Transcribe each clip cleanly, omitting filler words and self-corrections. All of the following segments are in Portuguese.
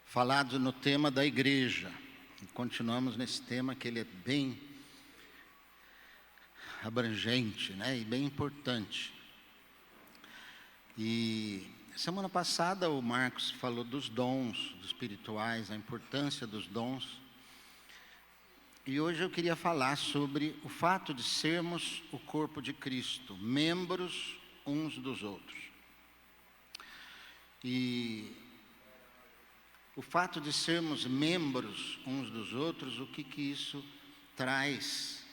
falado no tema da igreja. E continuamos nesse tema que ele é bem abrangente, e bem importante. E semana passada o Marcos falou dos dons espirituais, a importância dos dons. E hoje eu queria falar sobre o fato de sermos o corpo de Cristo, membros uns dos outros. E o fato de sermos membros uns dos outros, o que isso traz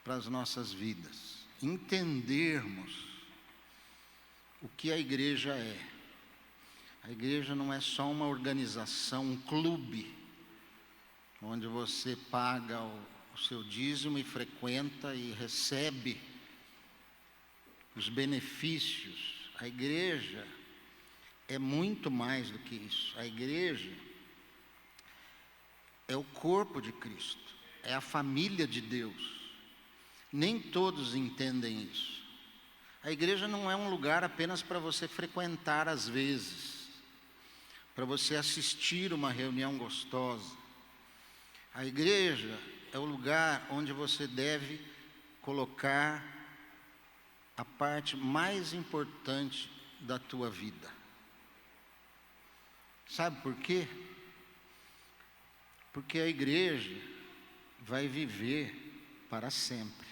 para as nossas vidas? Entendermos o que a igreja é. A igreja não é só uma organização, um clube, onde você paga o seu dízimo e frequenta e recebe os benefícios. A igreja é muito mais do que isso. A igreja é o corpo de Cristo, é a família de Deus. Nem todos entendem isso. A igreja não é um lugar apenas para você frequentar às vezes, para você assistir uma reunião gostosa. A igreja é o lugar onde você deve colocar a parte mais importante da tua vida. Sabe por quê? Porque a igreja vai viver para sempre.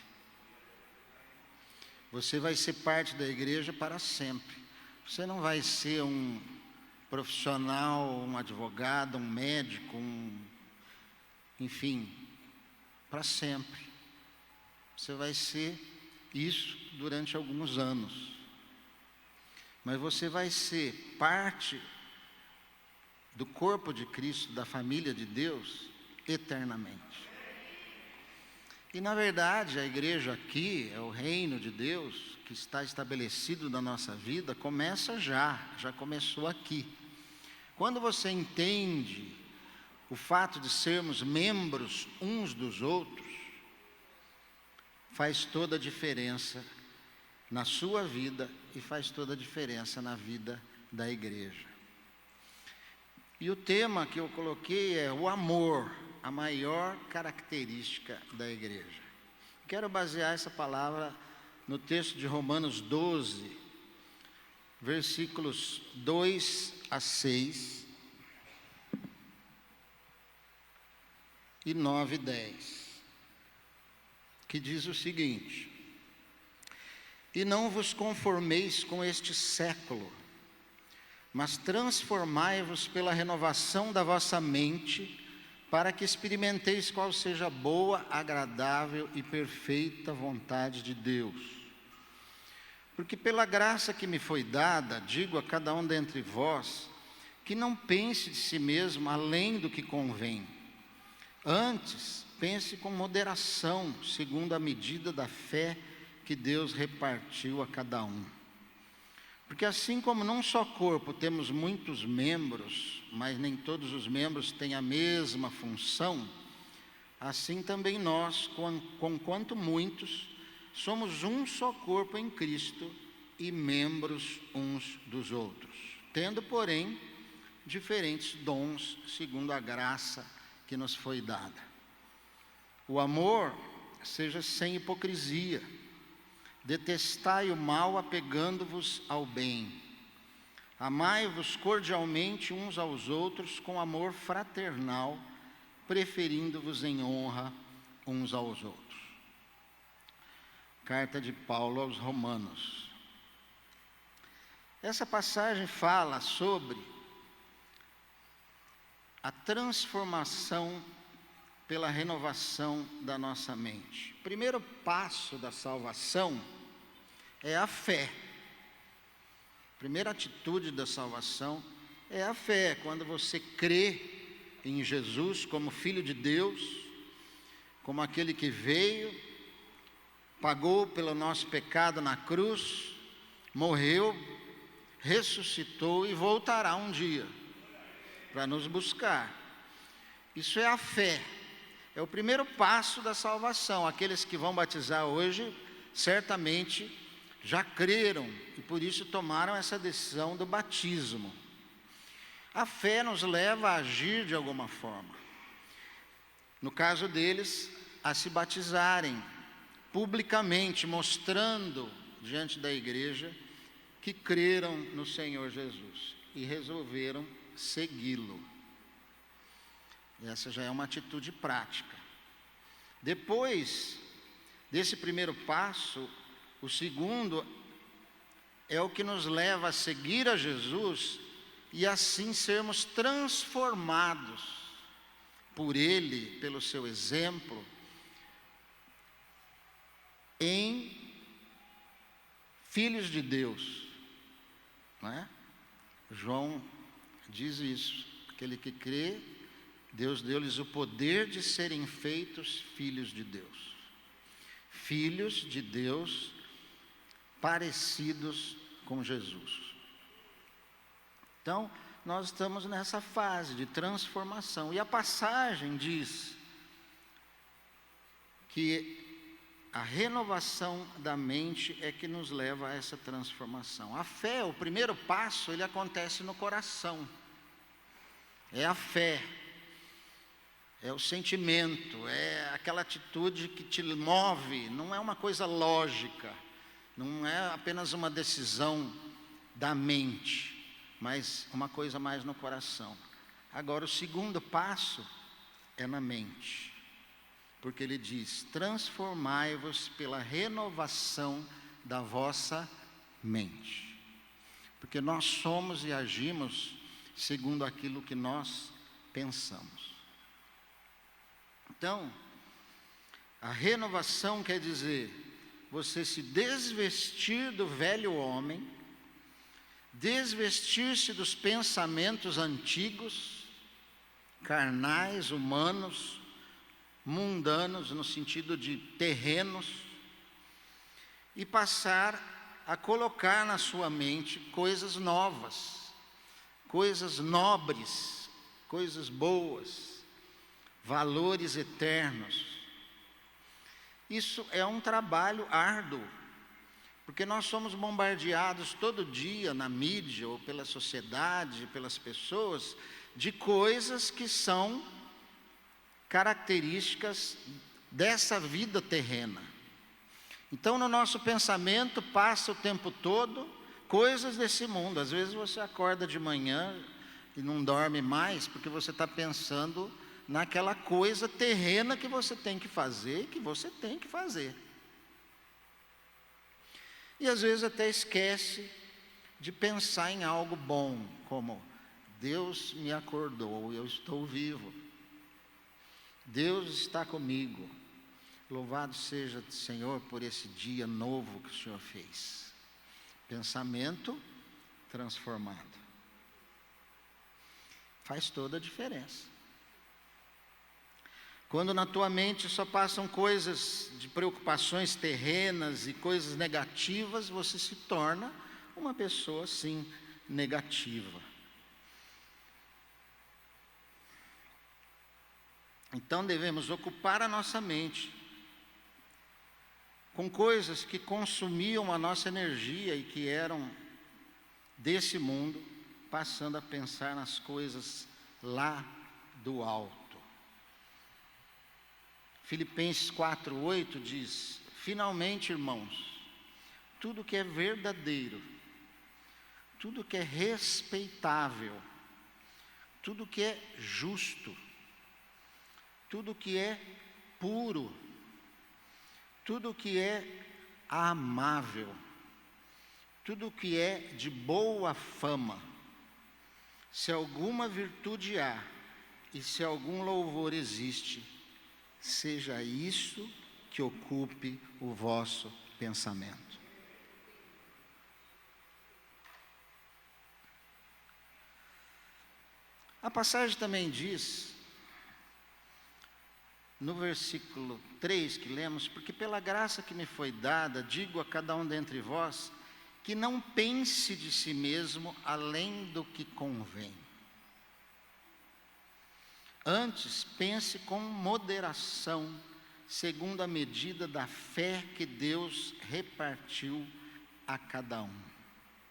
Você vai ser parte da igreja para sempre. Você não vai ser um profissional, um advogado, um médico, enfim, para sempre. Você vai ser isso durante alguns anos. Mas você vai ser parte do corpo de Cristo, da família de Deus, eternamente. E na verdade, a igreja aqui, é o reino de Deus, que está estabelecido na nossa vida, começa já começou aqui. Quando você entende o fato de sermos membros uns dos outros, faz toda a diferença na sua vida e faz toda a diferença na vida da igreja. E o tema que eu coloquei é o amor, a maior característica da igreja. Quero basear essa palavra no texto de Romanos 12, versículos 2 a 6 e 9 e 10, que diz o seguinte: E não vos conformeis com este século, mas transformai-vos pela renovação da vossa mente, para que experimenteis qual seja a boa, agradável e perfeita vontade de Deus. Porque pela graça que me foi dada, digo a cada um dentre vós, que não pense de si mesmo além do que convém. Antes, pense com moderação, segundo a medida da fé que Deus repartiu a cada um. Porque assim como num só corpo temos muitos membros, mas nem todos os membros têm a mesma função, assim também nós, conquanto muitos, somos um só corpo em Cristo e membros uns dos outros, tendo, porém, diferentes dons segundo a graça que nos foi dada. O amor seja sem hipocrisia. Detestai o mal, apegando-vos ao bem. Amai-vos cordialmente uns aos outros com amor fraternal, preferindo-vos em honra uns aos outros. Carta de Paulo aos Romanos. Essa passagem fala sobre a transformação pela renovação da nossa mente. O primeiro passo da salvação é a fé. A primeira atitude da salvação é a fé. Quando você crê em Jesus como Filho de Deus, como aquele que veio, pagou pelo nosso pecado na cruz, morreu, ressuscitou e voltará um dia para nos buscar. Isso é a fé. É o primeiro passo da salvação. Aqueles que vão batizar hoje, certamente já creram e por isso tomaram essa decisão do batismo. A fé nos leva a agir de alguma forma. No caso deles, a se batizarem publicamente, mostrando diante da igreja que creram no Senhor Jesus e resolveram segui-lo. Essa já é uma atitude prática. Depois desse primeiro passo, o segundo é o que nos leva a seguir a Jesus e assim sermos transformados por Ele, pelo seu exemplo, em filhos de Deus, não é? João diz isso: aquele que crê, Deus deu-lhes o poder de serem feitos filhos de Deus. Filhos de Deus parecidos com Jesus. Então, nós estamos nessa fase de transformação. E a passagem diz que a renovação da mente é que nos leva a essa transformação. A fé, o primeiro passo, ele acontece no coração. É a fé, é o sentimento, é aquela atitude que te move, não é uma coisa lógica, não é apenas uma decisão da mente, mas uma coisa mais no coração. Agora, o segundo passo é na mente. Porque ele diz: transformai-vos pela renovação da vossa mente. Porque nós somos e agimos segundo aquilo que nós pensamos. Então, a renovação quer dizer você se desvestir do velho homem, desvestir-se dos pensamentos antigos, carnais, humanos, mundanos, no sentido de terrenos, e passar a colocar na sua mente coisas novas, coisas nobres, coisas boas, valores eternos. Isso é um trabalho árduo, porque nós somos bombardeados todo dia na mídia, ou pela sociedade, pelas pessoas, de coisas que são características dessa vida terrena. Então, no nosso pensamento passa o tempo todo coisas desse mundo. Às vezes você acorda de manhã e não dorme mais, porque você está pensando naquela coisa terrena que você tem que fazer, que você tem que fazer. E às vezes até esquece de pensar em algo bom, como: Deus me acordou, eu estou vivo. Deus está comigo. Louvado seja o Senhor por esse dia novo que o Senhor fez. Pensamento transformado. Faz toda a diferença. Quando na tua mente só passam coisas de preocupações terrenas e coisas negativas, você se torna uma pessoa, sim, negativa. Então devemos ocupar a nossa mente com coisas que consumiam a nossa energia e que eram desse mundo, passando a pensar nas coisas lá do alto. Filipenses 4:8 diz: finalmente, irmãos, tudo que é verdadeiro, tudo que é respeitável, tudo que é justo, tudo que é puro, tudo que é amável, tudo que é de boa fama, se alguma virtude há e se algum louvor existe, seja isso que ocupe o vosso pensamento. A passagem também diz, no versículo 3 que lemos: porque pela graça que me foi dada, digo a cada um dentre vós, que não pense de si mesmo além do que convém. Antes, pense com moderação, segundo a medida da fé que Deus repartiu a cada um.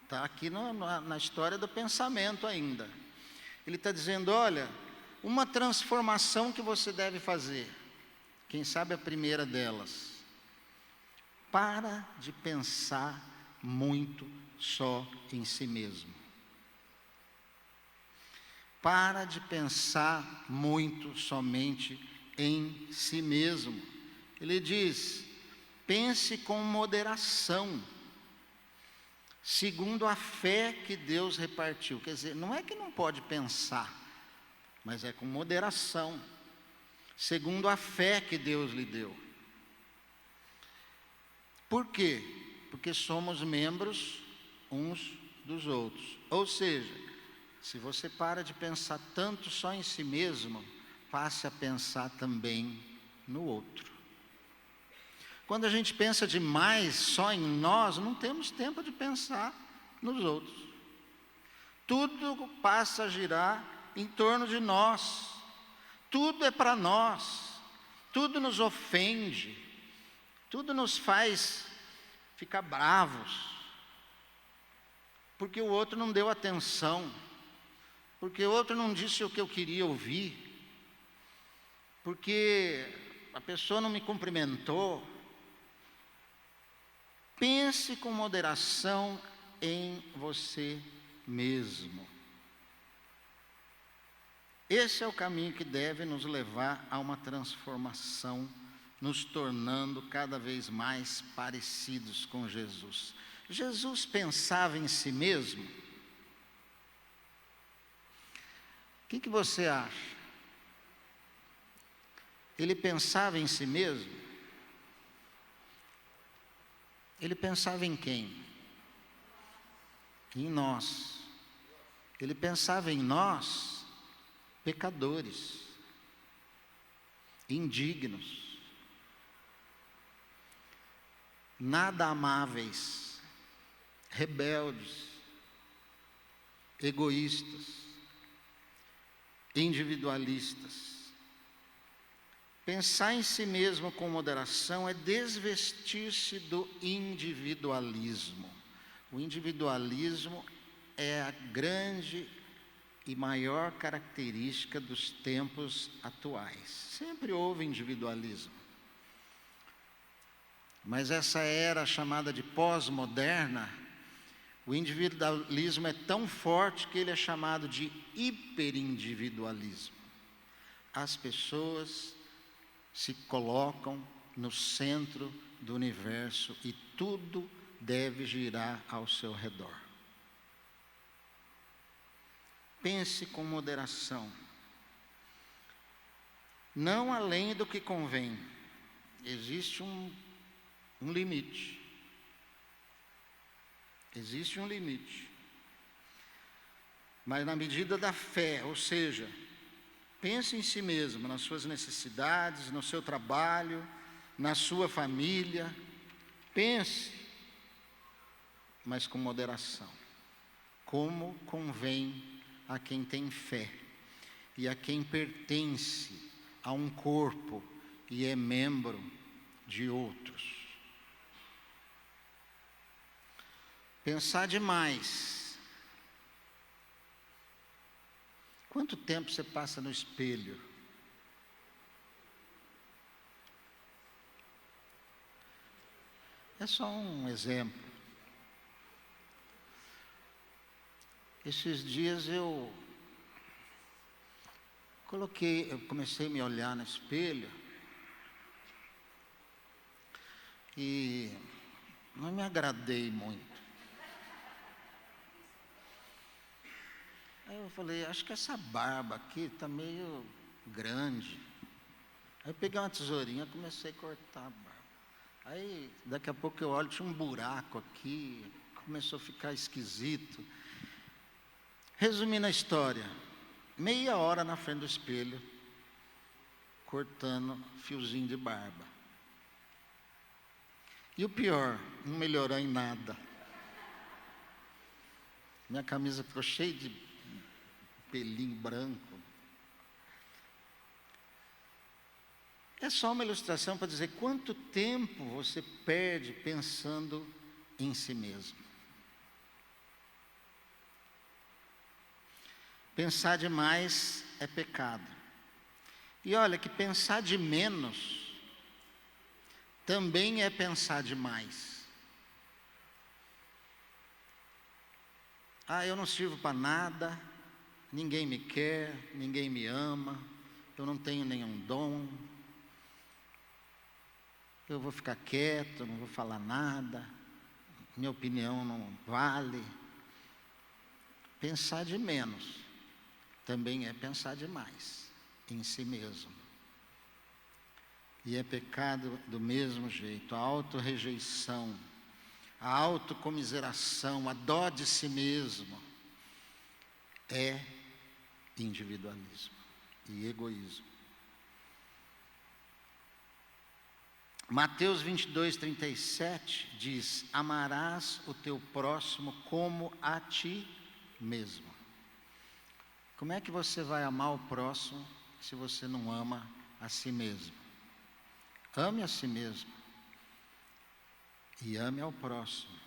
Está aqui na história do pensamento ainda. Ele está dizendo, olha, uma transformação que você deve fazer. Quem sabe a primeira delas. Para de pensar muito só em si mesmo. Para de pensar muito somente em si mesmo. Ele diz, pense com moderação, segundo a fé que Deus repartiu. Quer dizer, não é que não pode pensar, mas é com moderação, segundo a fé que Deus lhe deu. Por quê? Porque somos membros uns dos outros. Ou seja, se você para de pensar tanto só em si mesmo, passe a pensar também no outro. Quando a gente pensa demais só em nós, não temos tempo de pensar nos outros. Tudo passa a girar em torno de nós. Tudo é para nós. Tudo nos ofende. Tudo nos faz ficar bravos. Porque o outro não deu atenção. Porque o outro não disse o que eu queria ouvir. Porque a pessoa não me cumprimentou. Pense com moderação em você mesmo. Esse é o caminho que deve nos levar a uma transformação, nos tornando cada vez mais parecidos com Jesus. Jesus pensava em si mesmo? O que você acha? Ele pensava em si mesmo? Ele pensava em quem? Em nós. Ele pensava em nós, pecadores, indignos, nada amáveis, rebeldes, egoístas, individualistas. Pensar em si mesmo com moderação é desvestir-se do individualismo. O individualismo é a grande e maior característica dos tempos atuais. Sempre houve individualismo. Mas essa era chamada de pós-moderna, o individualismo é tão forte que ele é chamado de hiperindividualismo. As pessoas se colocam no centro do universo e tudo deve girar ao seu redor. Pense com moderação, não além do que convém. Existe um limite. Existe um limite. Mas na medida da fé, ou seja, pense em si mesmo, nas suas necessidades, no seu trabalho, na sua família. Pense, mas com moderação, como convém a quem tem fé e a quem pertence a um corpo e é membro de outros. Pensar demais. Quanto tempo você passa no espelho? É só um exemplo. Esses dias eu comecei a me olhar no espelho e não me agradei muito. Aí eu falei, acho que essa barba aqui está meio grande. Aí eu peguei uma tesourinha e comecei a cortar a barba. Aí daqui a pouco eu olho, tinha um buraco aqui, começou a ficar esquisito. Resumindo a história, meia hora na frente do espelho, cortando fiozinho de barba. E o pior, não melhorou em nada. Minha camisa ficou cheia de pelinho branco. É só uma ilustração para dizer quanto tempo você perde pensando em si mesmo. Pensar demais é pecado. E olha que pensar de menos também é pensar demais. Eu não sirvo para nada, ninguém me quer, ninguém me ama, eu não tenho nenhum dom, eu vou ficar quieto, não vou falar nada, minha opinião não vale. Pensar de menos também é pensar demais em si mesmo. E é pecado do mesmo jeito. A autorrejeição, a autocomiseração, a dó de si mesmo é individualismo e egoísmo. Mateus 22:37 diz: amarás o teu próximo como a ti mesmo. Como é que você vai amar o próximo se você não ama a si mesmo? Ame a si mesmo e ame ao próximo.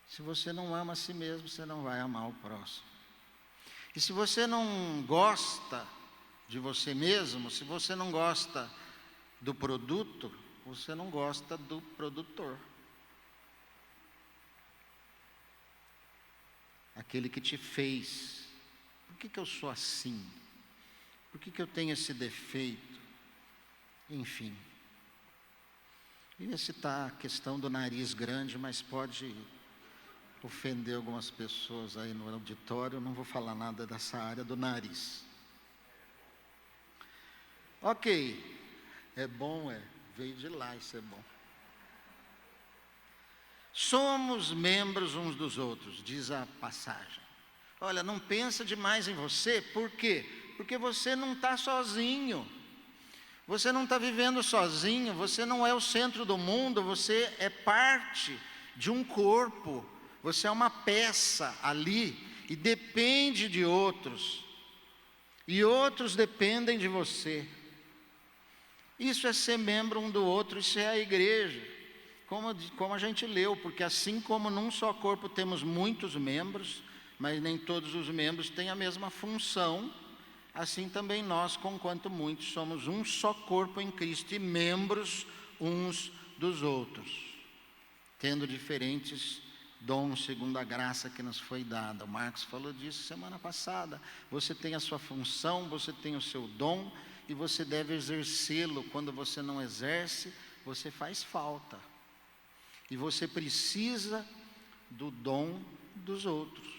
Se você não ama a si mesmo, você não vai amar o próximo. E se você não gosta de você mesmo, se você não gosta do produto, você não gosta do produtor. Aquele que te fez. Por que eu sou assim? Por que eu tenho esse defeito? Enfim. Eu ia citar a questão do nariz grande, mas pode ofender algumas pessoas aí no auditório. Eu não vou falar nada dessa área do nariz. Ok. É bom, veio de lá, isso é bom. Somos membros uns dos outros, diz a passagem. Olha, não pensa demais em você, por quê? Porque você não está sozinho. Você não está vivendo sozinho, você não é o centro do mundo, você é parte de um corpo, você é uma peça ali e depende de outros, e outros dependem de você. Isso é ser membro um do outro, isso é a igreja, como a gente leu, porque assim como num só corpo temos muitos membros, mas nem todos os membros têm a mesma função, assim também nós, conquanto muitos, somos um só corpo em Cristo e membros uns dos outros, tendo diferentes dons segundo a graça que nos foi dada. O Marcos falou disso semana passada. Você tem a sua função, você tem o seu dom e você deve exercê-lo. Quando você não exerce, você faz falta. E você precisa do dom dos outros.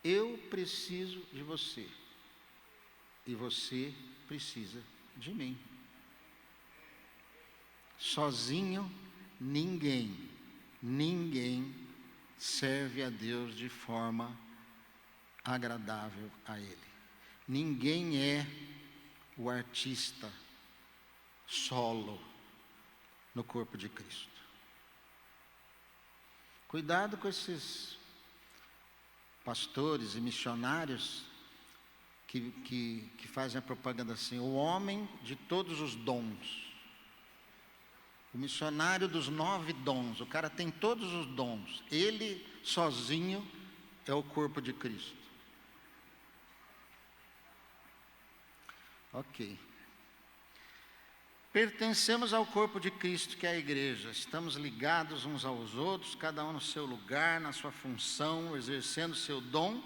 Eu preciso de você e você precisa de mim. Sozinho, ninguém serve a Deus de forma agradável a Ele. Ninguém é o artista solo no corpo de Cristo. Cuidado com esses pastores e missionários que fazem a propaganda assim: o homem de todos os dons, o missionário dos 9 dons. O cara tem todos os dons, ele sozinho é o corpo de Cristo. Ok. Pertencemos ao corpo de Cristo, que é a igreja. Estamos ligados uns aos outros, cada um no seu lugar, na sua função, exercendo o seu dom,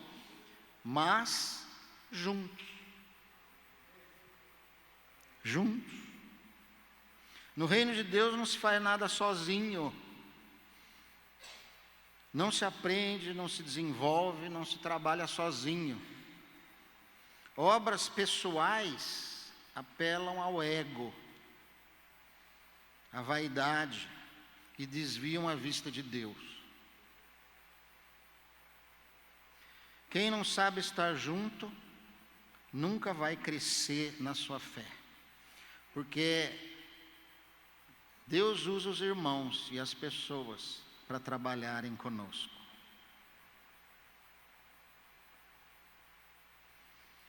mas juntos. Juntos. No reino de Deus não se faz nada sozinho. Não se aprende, não se desenvolve, não se trabalha sozinho. Obras pessoais apelam ao ego, à vaidade e desviam a vista de Deus. Quem não sabe estar junto, nunca vai crescer na sua fé. Porque Deus usa os irmãos e as pessoas para trabalharem conosco.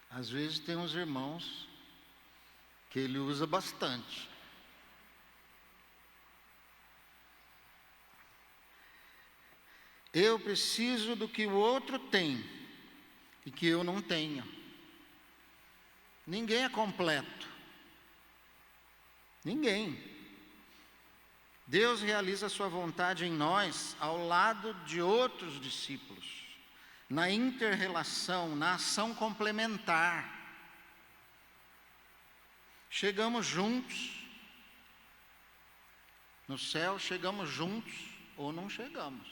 Às vezes tem uns irmãos que Ele usa bastante. Eu preciso do que o outro tem e que eu não tenho. Ninguém é completo. Ninguém. Deus realiza a sua vontade em nós ao lado de outros discípulos, na inter-relação, na ação complementar. Chegamos juntos. No céu, chegamos juntos ou não chegamos.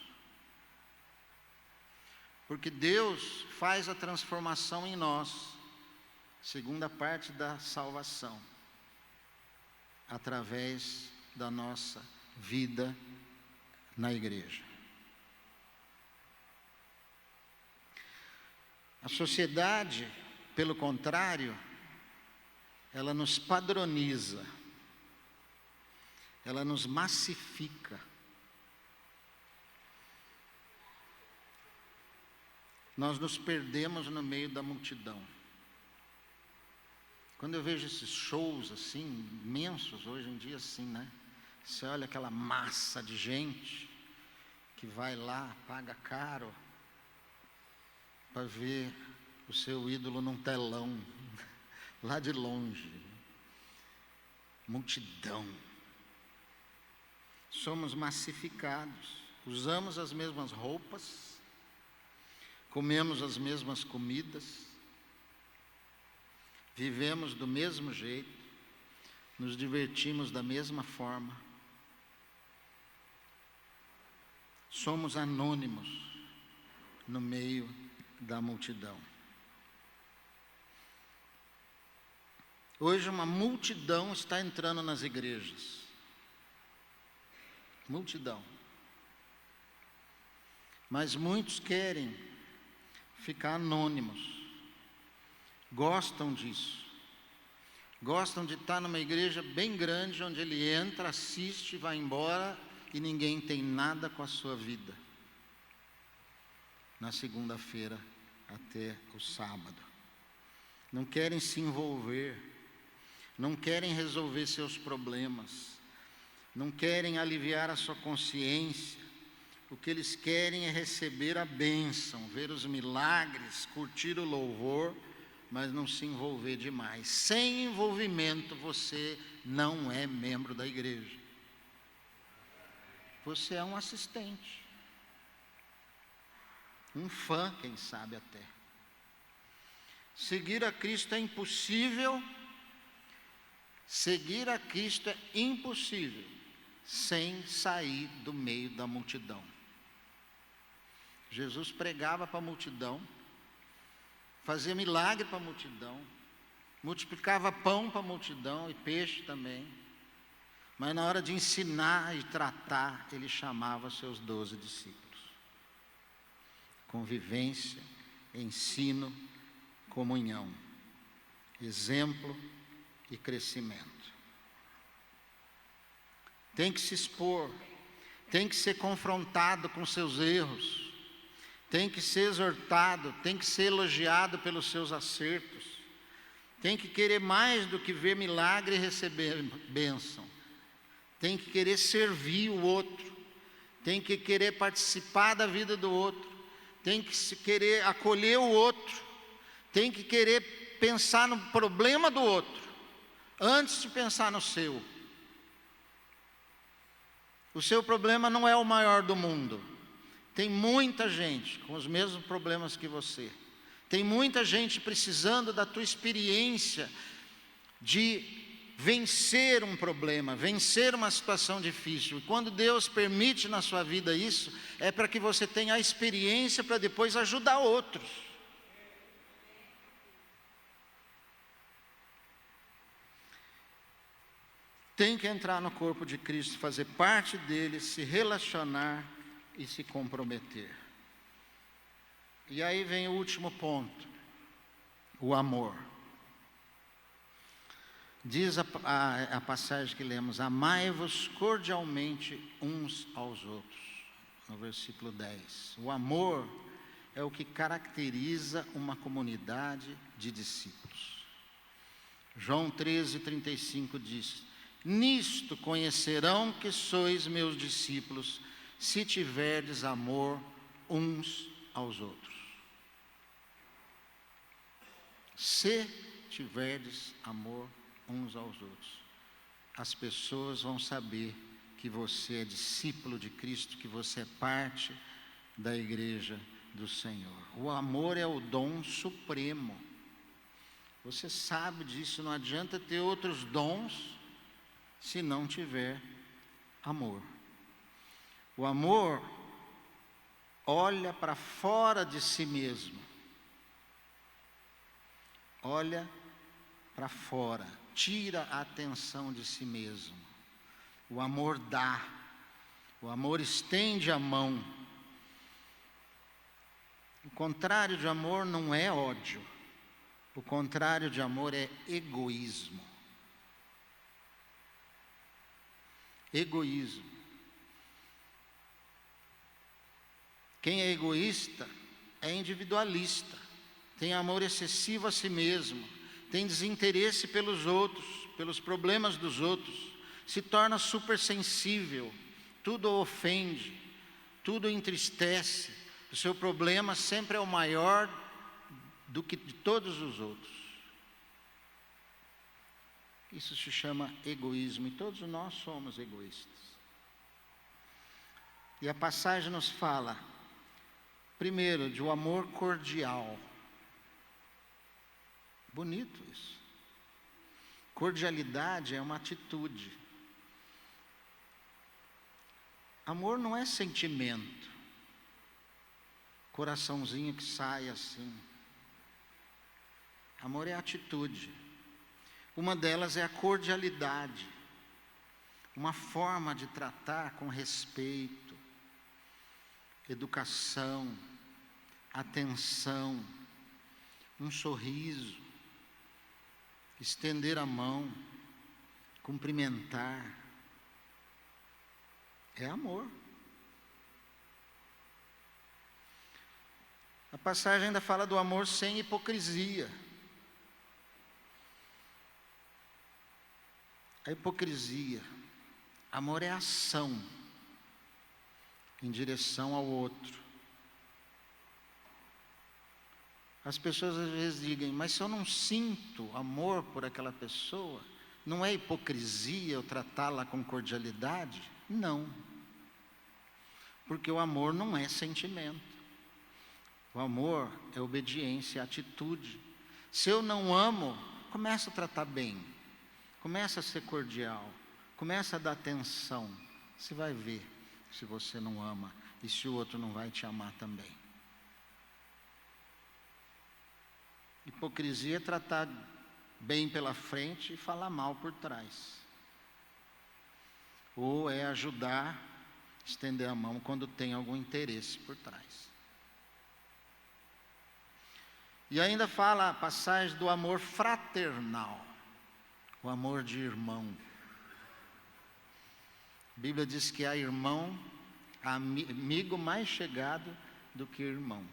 Porque Deus faz a transformação em nós, segunda parte da salvação, através da nossa vida na igreja. A sociedade, pelo contrário, ela nos padroniza, ela nos massifica. Nós nos perdemos no meio da multidão. Quando eu vejo esses shows assim, imensos, hoje em dia assim, né? Você olha aquela massa de gente que vai lá, paga caro, para ver o seu ídolo num telão, lá de longe. Multidão. Somos massificados, usamos as mesmas roupas, comemos as mesmas comidas, vivemos do mesmo jeito, nos divertimos da mesma forma. Somos anônimos no meio da multidão. Hoje uma multidão está entrando nas igrejas. Multidão. Mas muitos querem ficar anônimos. Gostam disso. Gostam de estar numa igreja bem grande, onde ele entra, assiste, vai embora e ninguém tem nada com a sua vida. Na segunda-feira até o sábado. Não querem se envolver. Não querem resolver seus problemas. Não querem aliviar a sua consciência. O que eles querem é receber a bênção, ver os milagres, curtir o louvor, mas não se envolver demais. Sem envolvimento, você não é membro da igreja. Você é um assistente. Um fã, quem sabe até. Seguir a Cristo é impossível. Seguir a Cristo é impossível sem sair do meio da multidão. Jesus pregava para a multidão, fazia milagre para a multidão, multiplicava pão para a multidão e peixe também. Mas na hora de ensinar e tratar, ele chamava seus 12 discípulos. Convivência, ensino, comunhão, exemplo e crescimento. Tem que se expor, tem que ser confrontado com seus erros, tem que ser exortado, tem que ser elogiado pelos seus acertos, tem que querer mais do que ver milagre e receber bênção, tem que querer servir o outro, tem que querer participar da vida do outro, tem que querer acolher o outro, tem que querer pensar no problema do outro, antes de pensar no seu. O seu problema não é o maior do mundo. Tem muita gente com os mesmos problemas que você. Tem muita gente precisando da tua experiência de vencer um problema, vencer uma situação difícil. E quando Deus permite na sua vida isso, é para que você tenha a experiência para depois ajudar outros. Tem que entrar no corpo de Cristo, fazer parte dele, se relacionar e se comprometer. E aí vem o último ponto, o amor. Diz a passagem que lemos: amai-vos cordialmente uns aos outros, no versículo 10. O amor é o que caracteriza uma comunidade de discípulos. João 13:35 diz: nisto conhecerão que sois meus discípulos, se tiverdes amor uns aos outros. Se tiverdes amor uns aos outros, as pessoas vão saber que você é discípulo de Cristo, que você é parte da igreja do Senhor. O amor é o dom supremo. Você sabe disso, não adianta ter outros dons se não tiver amor. O amor olha para fora de si mesmo. Olha para fora, tira a atenção de si mesmo. O amor dá, o amor estende a mão. O contrário de amor não é ódio, o contrário de amor é egoísmo. Egoísmo. Quem é egoísta é individualista, tem amor excessivo a si mesmo, tem desinteresse pelos outros, pelos problemas dos outros, se torna supersensível, tudo o ofende, tudo o entristece, o seu problema sempre é o maior do que de todos os outros. Isso se chama egoísmo e todos nós somos egoístas. E a passagem nos fala, primeiro, de um amor cordial. Bonito isso. Cordialidade é uma atitude. Amor não é sentimento, coraçãozinho que sai assim. Amor é atitude. Uma delas é a cordialidade, uma forma de tratar com respeito, educação, atenção, um sorriso, estender a mão, cumprimentar. É amor. A passagem ainda fala do amor sem hipocrisia. A hipocrisia. Amor é ação em direção ao outro. As pessoas às vezes dizem, mas se eu não sinto amor por aquela pessoa, não é hipocrisia eu tratá-la com cordialidade? Não. Porque o amor não é sentimento. O amor é obediência, é atitude. Se eu não amo, começa a tratar bem. Começa a ser cordial. Começa a dar atenção. Você vai ver se você não ama e se o outro não vai te amar também. Hipocrisia é tratar bem pela frente e falar mal por trás. Ou é ajudar, estender a mão quando tem algum interesse por trás. E ainda fala a passagem do amor fraternal, o amor de irmão. A Bíblia diz que há irmão, amigo mais chegado do que irmão.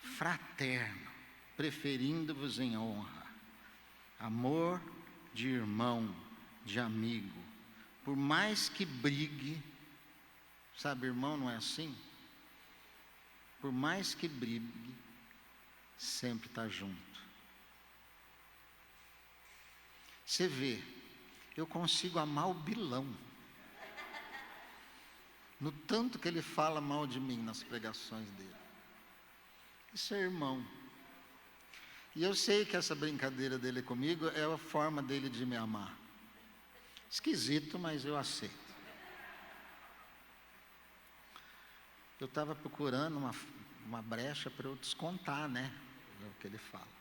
Fraterno, preferindo-vos em honra. Amor de irmão, de amigo. Por mais que brigue, sabe, irmão não é assim? Por mais que brigue, sempre está junto. Você vê, eu consigo amar o Bilão, no tanto que ele fala mal de mim nas pregações dele. Isso é irmão. E eu sei que essa brincadeira dele comigo é a forma dele de me amar. Esquisito, mas eu aceito. Eu estava procurando uma brecha para eu descontar, né? É o que ele fala.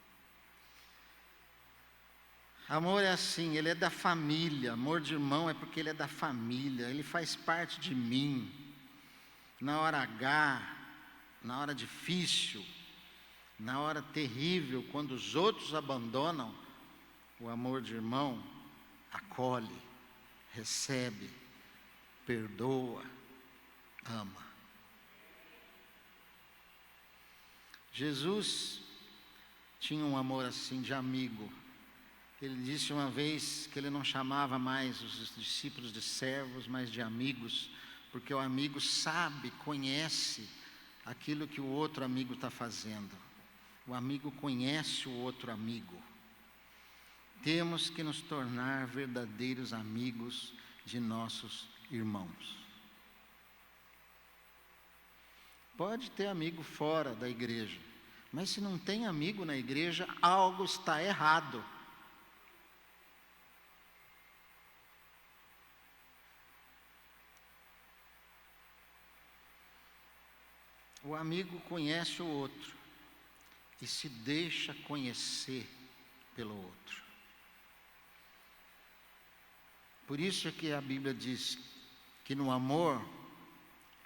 Amor é assim, ele é da família. Amor de irmão é porque ele é da família. Ele faz parte de mim. Na hora H, na hora difícil, na hora terrível, quando os outros abandonam, o amor de irmão acolhe, recebe, perdoa, ama. Jesus tinha um amor assim de amigo. Ele disse uma vez que ele não chamava mais os discípulos de servos, mas de amigos, porque o amigo sabe, conhece aquilo que o outro amigo está fazendo. O amigo conhece o outro amigo. Temos que nos tornar verdadeiros amigos de nossos irmãos. Pode ter amigo fora da igreja, mas se não tem amigo na igreja, algo está errado. O amigo conhece o outro e se deixa conhecer pelo outro. Por isso é que a Bíblia diz que no amor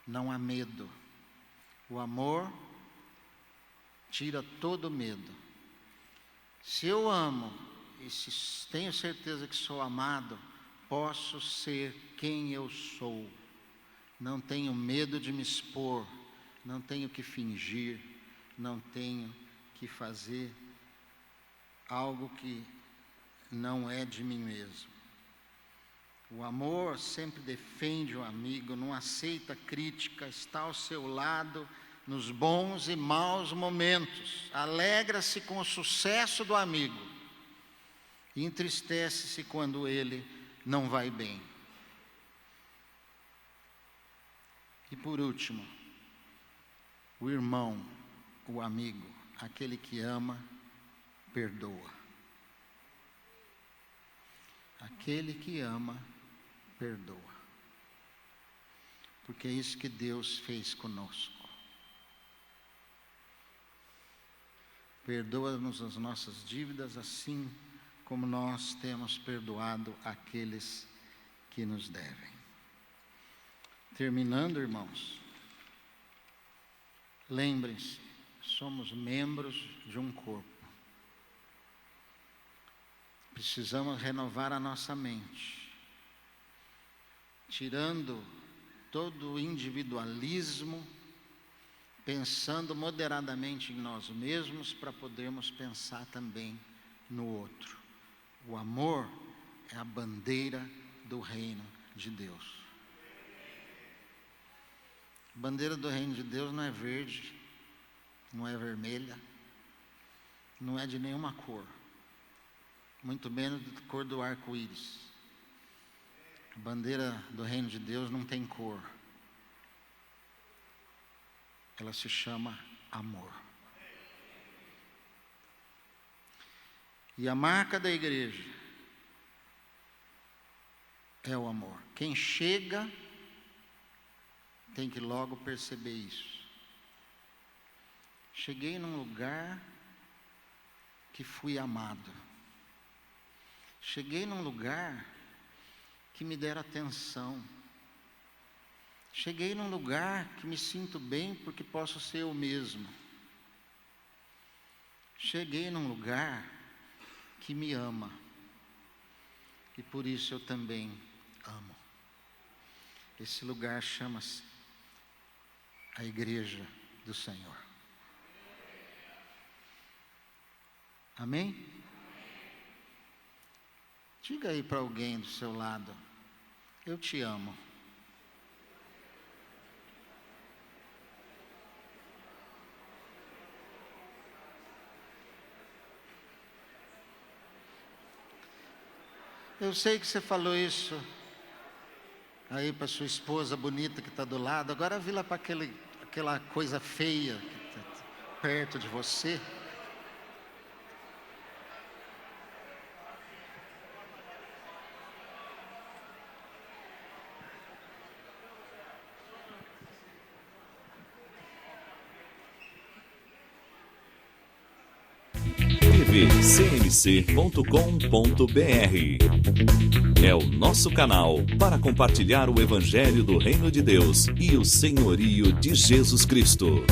não há medo. O amor tira todo medo. Se eu amo e se tenho certeza que sou amado, posso ser quem eu sou. Não tenho medo de me expor, não tenho que fingir, não tenho que fazer algo que não é de mim mesmo. O amor sempre defende o amigo, não aceita crítica, está ao seu lado nos bons e maus momentos, alegra-se com o sucesso do amigo e entristece-se quando ele não vai bem. E por último, o irmão, o amigo, aquele que ama, perdoa. Aquele que ama, perdoa. Porque é isso que Deus fez conosco. Perdoa-nos as nossas dívidas, assim como nós temos perdoado aqueles que nos devem. Terminando, irmãos, lembrem-se, somos membros de um corpo. Precisamos renovar a nossa mente, tirando todo o individualismo, pensando moderadamente em nós mesmos para podermos pensar também no outro. O amor é a bandeira do reino de Deus. A bandeira do reino de Deus não é verde, não é vermelha, não é de nenhuma cor, muito menos da cor do arco-íris. A bandeira do reino de Deus não tem cor. Ela se chama amor. E a marca da igreja é o amor. Quem chega tem que logo perceber isso. Cheguei num lugar que fui amado. Cheguei num lugar que me deram atenção. Cheguei num lugar que me sinto bem porque posso ser eu mesmo. Cheguei num lugar que me ama. E por isso eu também amo. Esse lugar chama-se a Igreja do Senhor. Amém? Diga aí para alguém do seu lado: eu te amo. Eu sei que você falou isso aí para sua esposa bonita que está do lado, agora vira para aquela coisa feia que está perto de você. tvcmc.com.br é o nosso canal para compartilhar o Evangelho do Reino de Deus e o senhorio de Jesus Cristo.